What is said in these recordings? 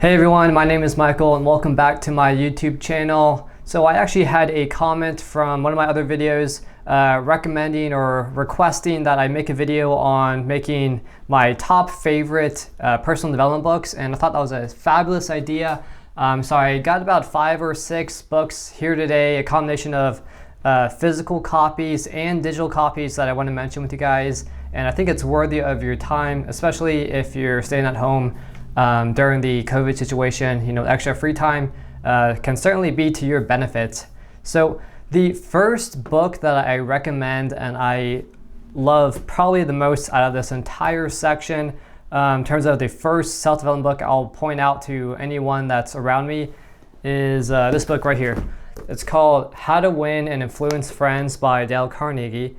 Hey everyone, my name is Michael and welcome back to my YouTube channel. So I actually had a comment from one of my other videos recommending or requesting that I make a video on making my top favorite personal development books, and I thought that was a fabulous idea. So I got about 5 or 6 books here today, a combination of physical copies and digital copies that I want to mention with you guys. And I think it's worthy of your time, especially if you're staying at home during the COVID situation. You know, extra free time can certainly be to your benefit. So the first book that I recommend and I love probably the most out of this entire section, in terms of the first self-development book I'll point out to anyone that's around me, is this book right here. It's called How to Win and Influence Friends by Dale Carnegie.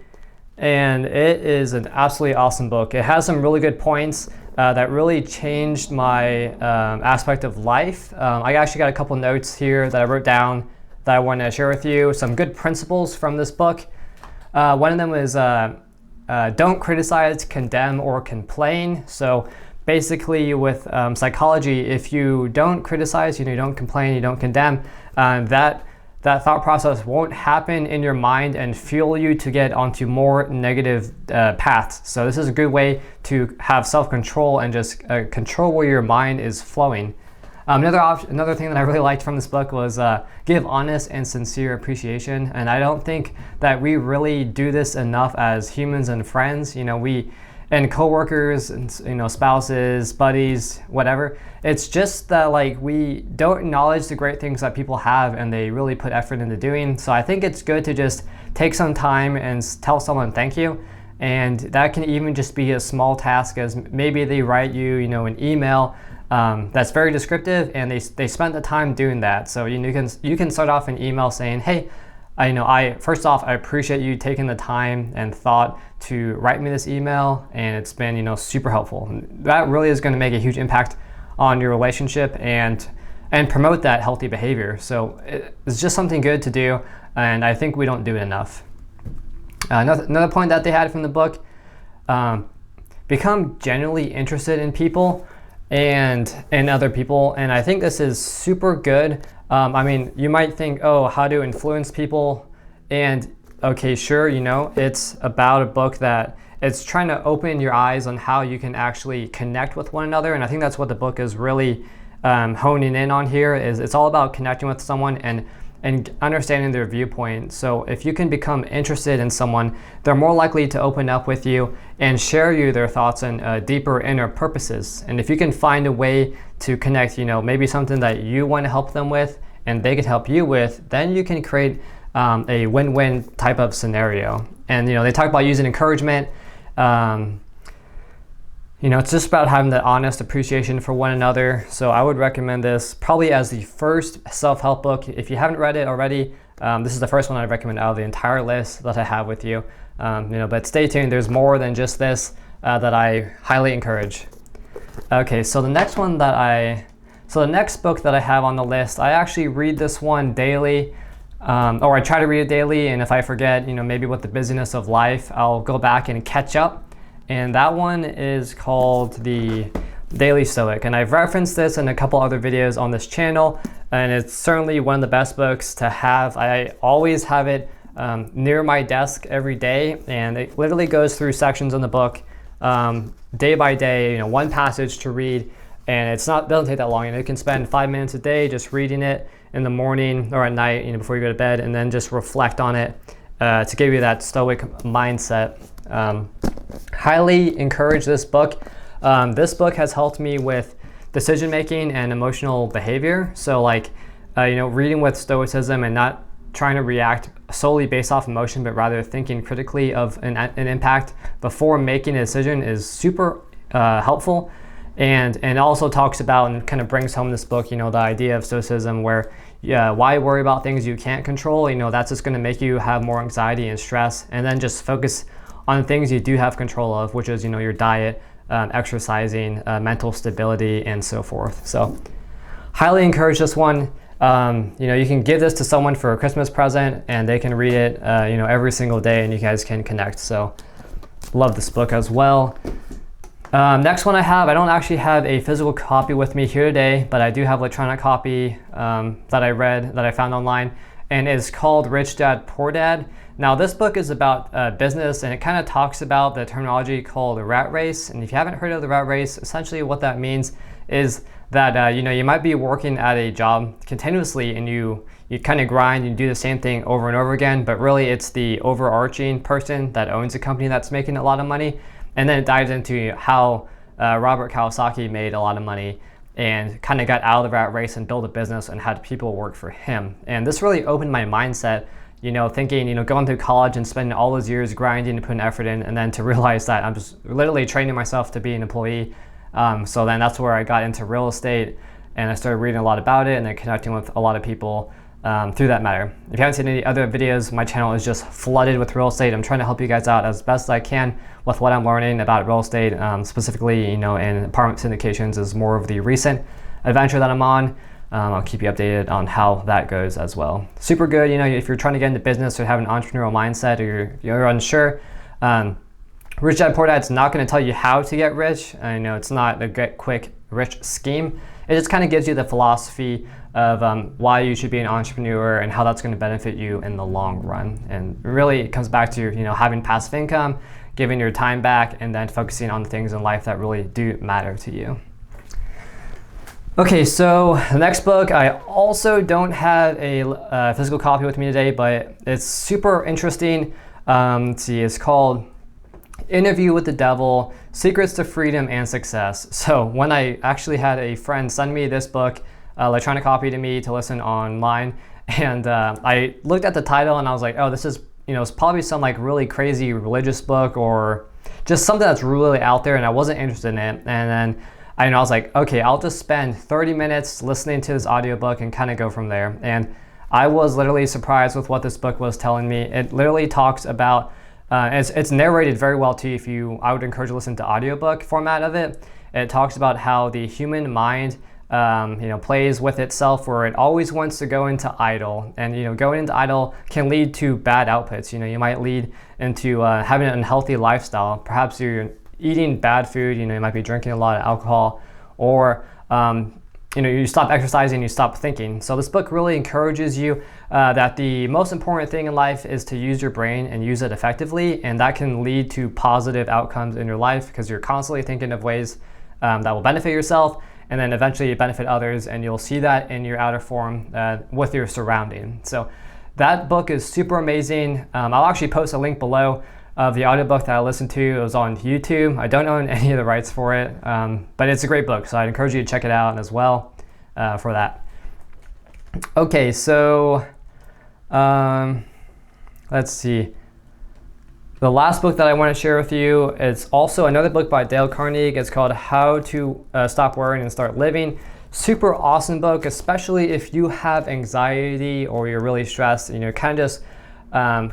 And it is an absolutely awesome book. It has some really good points that really changed my aspect of life. I actually got a couple notes here that I wrote down that I want to share with you. Some good principles from this book. One of them is don't criticize, condemn, or complain. So basically with psychology, if you don't criticize, you don't complain, you don't condemn, that thought process won't happen in your mind and fuel you to get onto more negative paths. So this is a good way to have self-control and just control where your mind is flowing. Another thing that I really liked from this book was give honest and sincere appreciation. And I don't think that we really do this enough as humans and friends. And coworkers and spouses, buddies, whatever. It's just that we don't acknowledge the great things that people have and they really put effort into doing. So I think it's good to just take some time and tell someone thank you. And that can even just be a small task, as maybe they write you, an email that's very descriptive, and they spent the time doing that. So you can start off an email saying, hey, first off, I appreciate you taking the time and thought to write me this email, and it's been, super helpful. That really is going to make a huge impact on your relationship and promote that healthy behavior. So it's just something good to do, and I think we don't do it enough. Another point that they had from the book, become genuinely interested in people and in other people, and I think this is super good. You might think, oh, how to influence people, and okay, sure, it's about a book that it's trying to open your eyes on how you can actually connect with one another, and I think that's what the book is really honing in on here. Is it's all about connecting with someone and understanding their viewpoint. So if you can become interested in someone, they're more likely to open up with you and share you their thoughts and deeper inner purposes. And if you can find a way to connect, maybe something that you want to help them with and they could help you with, then you can create a win-win type of scenario. And they talk about using encouragement. It's just about having that honest appreciation for one another. So I would recommend this probably as the first self-help book. If you haven't read it already, this is the first one I'd recommend out of the entire list that I have with you. But stay tuned. There's more than just this that I highly encourage. Okay, so the next book that I have on the list, I actually read this one daily, or I try to read it daily. And if I forget, maybe with the busyness of life, I'll go back and catch up. And that one is called the Daily Stoic. And I've referenced this in a couple other videos on this channel, and it's certainly one of the best books to have. I always have it near my desk every day, and it literally goes through sections in the book day by day, one passage to read. And doesn't take that long, and you can spend 5 minutes a day just reading it in the morning or at night, before you go to bed, and then just reflect on it to give you that stoic mindset. Highly encourage this book. This book has helped me with decision making and emotional behavior. So reading with stoicism and not trying to react solely based off emotion, but rather thinking critically of an impact before making a decision is super helpful. And it also talks about and kind of brings home this book, the idea of stoicism, where why worry about things you can't control? That's just going to make you have more anxiety and stress, and then just focus on things you do have control of, which is your diet, exercising, mental stability, and so forth. So highly encourage this one. You can give this to someone for a Christmas present, and they can read it every single day, and you guys can connect. So love this book as well. Next one I don't actually have a physical copy with me here today, but I do have electronic copy that I found online, and it's called Rich Dad, Poor Dad. Now this book is about business, and it kind of talks about the terminology called the rat race. And if you haven't heard of the rat race, essentially what that means is that you might be working at a job continuously, and you kind of grind and do the same thing over and over again, but really it's the overarching person that owns a company that's making a lot of money. And then it dives into how Robert Kiyosaki made a lot of money and kind of got out of the rat race and built a business and had people work for him. And this really opened my mindset, thinking, going through college and spending all those years grinding and putting effort in, and then to realize that I'm just literally training myself to be an employee. So then that's where I got into real estate, and I started reading a lot about it and then connecting with a lot of people through that matter. If you haven't seen any other videos, my channel is just flooded with real estate. I'm trying to help you guys out as best as I can with what I'm learning about real estate, specifically, in apartment syndications is more of the recent adventure that I'm on. I'll keep you updated on how that goes as well. Super good, if you're trying to get into business or have an entrepreneurial mindset, or you're unsure, Rich Dad Poor Dad's not going to tell you how to get rich. I know it's not a get quick rich scheme. It just kind of gives you the philosophy of why you should be an entrepreneur and how that's going to benefit you in the long run. And really it comes back to having passive income, giving your time back, and then focusing on the things in life that really do matter to you. Okay, so the next book, I also don't have a physical copy with me today, but it's super interesting. Let's see, it's called Interview with the Devil, Secrets to Freedom and Success. So when I actually had a friend send me this book, electronic copy to me to listen online, and I looked at the title and I was like, oh, this is, it's probably some like really crazy religious book or just something that's really out there, and I wasn't interested in it. And then I was like, okay, I'll just spend 30 minutes listening to this audiobook and kind of go from there. And I was literally surprised with what this book was telling me. It literally talks about it's narrated very well too. I would encourage you to listen to audiobook format of it. It talks about how the human mind plays with itself, where it always wants to go into idle, and going into idle can lead to bad outputs. You might lead into having an unhealthy lifestyle. Perhaps you're eating bad food, you might be drinking a lot of alcohol, or you stop exercising, you stop thinking. So this book really encourages you that the most important thing in life is to use your brain and use it effectively, and that can lead to positive outcomes in your life because you're constantly thinking of ways that will benefit yourself and then eventually benefit others, and you'll see that in your outer form with your surrounding. So that book is super amazing. I'll actually post a link below of the audiobook that I listened to. It was on YouTube. I don't own any of the rights for it, but it's a great book, so I'd encourage you to check it out as well for that. Okay, so let's see. The last book that I want to share with you is also another book by Dale Carnegie. It's called How to Stop Worrying and Start Living. Super awesome book, especially if you have anxiety or you're really stressed and you're kind of just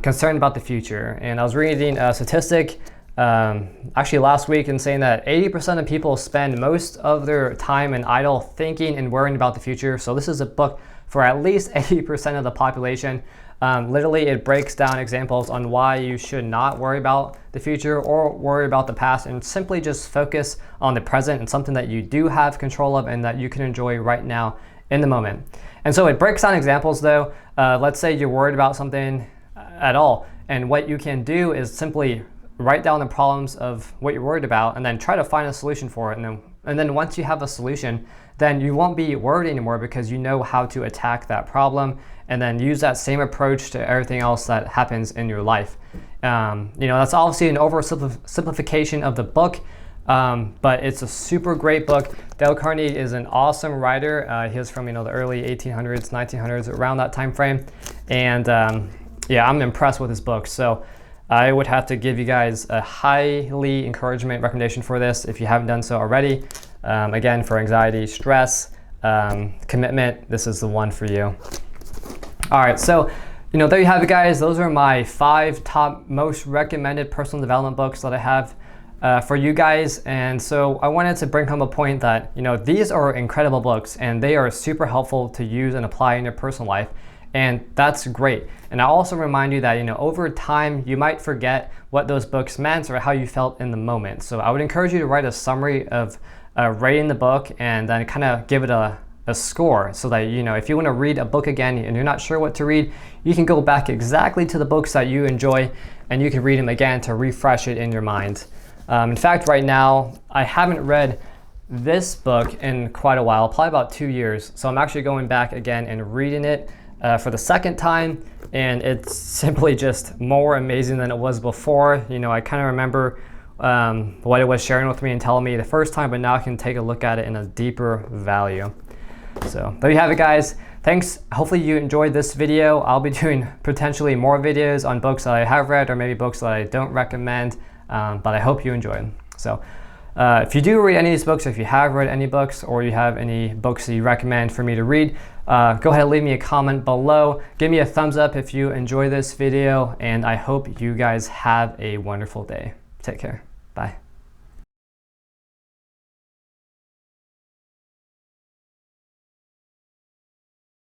concerned about the future. And I was reading a statistic actually last week and saying that 80% of people spend most of their time in idle thinking and worrying about the future. So this is a book for at least 80% of the population. Literally, it breaks down examples on why you should not worry about the future or worry about the past, and simply just focus on the present and something that you do have control of and that you can enjoy right now in the moment. And so it breaks down examples though. Let's say you're worried about something at all, and what you can do is simply write down the problems of what you're worried about and then try to find a solution for it. And then once you have a solution, then you won't be worried anymore because you know how to attack that problem, and then use that same approach to everything else that happens in your life. That's obviously an oversimplification of the book, but it's a super great book. Dale Carnegie is an awesome writer. He was from the early 1800s, 1900s, around that time frame. And I'm impressed with his book. So I would have to give you guys a highly encouragement recommendation for this if you haven't done so already. Again, for anxiety, stress, commitment, this is the one for you. All right, so there you have it, guys. Those are my 5 top most recommended personal development books that I have for you guys. And so I wanted to bring home a point that these are incredible books, and they are super helpful to use and apply in your personal life. And that's great. And I also remind you that, over time, you might forget what those books meant or how you felt in the moment. So I would encourage you to write a summary of rating the book and then kind of give it a score, so that, if you want to read a book again and you're not sure what to read, you can go back exactly to the books that you enjoy and you can read them again to refresh it in your mind. In fact, right now, I haven't read this book in quite a while, probably about 2 years. So I'm actually going back again and reading it for the second time, and it's simply just more amazing than it was before. I kind of remember what it was sharing with me and telling me the first time, but now I can take a look at it in a deeper value. So there you have it, guys. Thanks. Hopefully you enjoyed this video. I'll be doing potentially more videos on books that I have read or maybe books that I don't recommend, but I hope you enjoyed. So if you do read any of these books, if you have read any books or you have any books that you recommend for me to read, go ahead and leave me a comment below. Give me a thumbs up if you enjoy this video, and I hope you guys have a wonderful day. Take care. Bye.